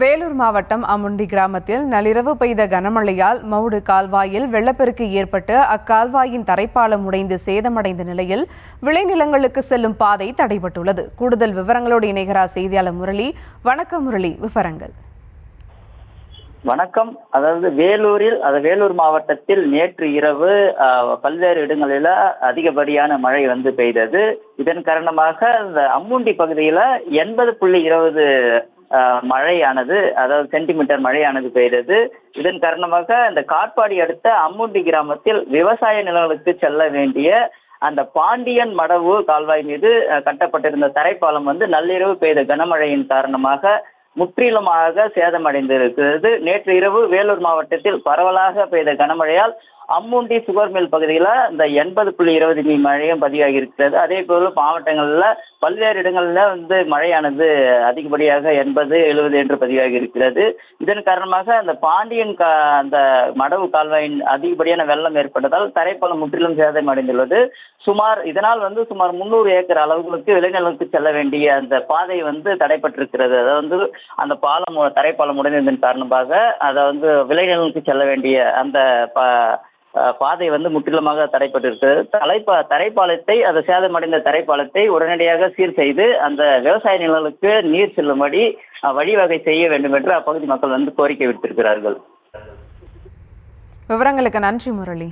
வேலூர் மாவட்டம் அமுண்டி கிராமத்தில் நள்ளிரவு பெய்த கனமழையால் மவுடு கால்வாயில் வெள்ளப்பெருக்கு ஏற்பட்டு அக்கால்வாயின் தரைப்பாலம் உடைந்து சேதமடைந்த நிலையில் விளைநிலங்களுக்கு செல்லும் பாதை தடைபட்டுள்ளது. கூடுதல் விவரங்களோடு இணைகிறார் செய்தியாளர் முரளி. வணக்கம் முரளி, விவரங்கள். வணக்கம். அதாவது வேலூர் மாவட்டத்தில் நேற்று இரவு பல்வேறு இடங்களில் அதிகப்படியான மழை பெய்தது. இதன் காரணமாக இந்த அம்முண்டி பகுதியில 80.20 மழையானது, அதாவது சென்டிமீட்டர் மழையானது பெய்தது. இதன் காரணமாக இந்த காட்பாடி அடுத்த அம்முண்டி கிராமத்தில் விவசாய நிலங்களுக்கு செல்ல வேண்டிய அந்த பாண்டியன் மடவு கால்வாய் மீது கட்டப்பட்டிருந்த தரைப்பாலம் நள்ளிரவு பெய்த கனமழையின் காரணமாக முற்றிலுமாக சேதமடைந்திருக்கிறது. நேற்று இரவு வேலூர் மாவட்டத்தில் பரவலாக பெய்த கனமழையால் அம்முண்டி சுகர் மில் பகுதியில் இந்த 80.20 மில்லி மழையும் பதிவாகி இருக்கிறது. அதே போல மாவட்டங்களில் பல்வேறு இடங்களில் மழையானது அதிகப்படியாக 80-70 என்று பதிவாகி இருக்கிறது. இதன் காரணமாக அந்த பாண்டியன் அந்த மடவு கால்வாயின் அதிகப்படியான வெள்ளம் ஏற்பட்டதால் தரைப்பாலம் முற்றிலும் சேதமடைந்துள்ளது. இதனால் சுமார் 300 ஏக்கர் அளவுகளுக்கு விளைநிலங்களுக்கு செல்ல வேண்டிய அந்த பாதை தடைப்பட்டிருக்கிறது. அதாவது அந்த தரைப்பாலம் உடைந்ததன் காரணமாக அதை விளைநிலங்களுக்கு செல்ல வேண்டிய அந்த பாதை முற்றிலுமாக தடைப்பட்டிருக்கிறது. தரைப்பாலத்தை, அது சேதமடைந்த தரைப்பாலத்தை உடனடியாக சீர் செய்து அந்த விவசாய நிலங்களுக்கு நீர் செல்லும்படி வழிவகை செய்ய வேண்டும் என்று அப்பகுதி மக்கள் கோரிக்கை விடுத்திருக்கிறார்கள். விவரங்களுக்கு நன்றி முரளி.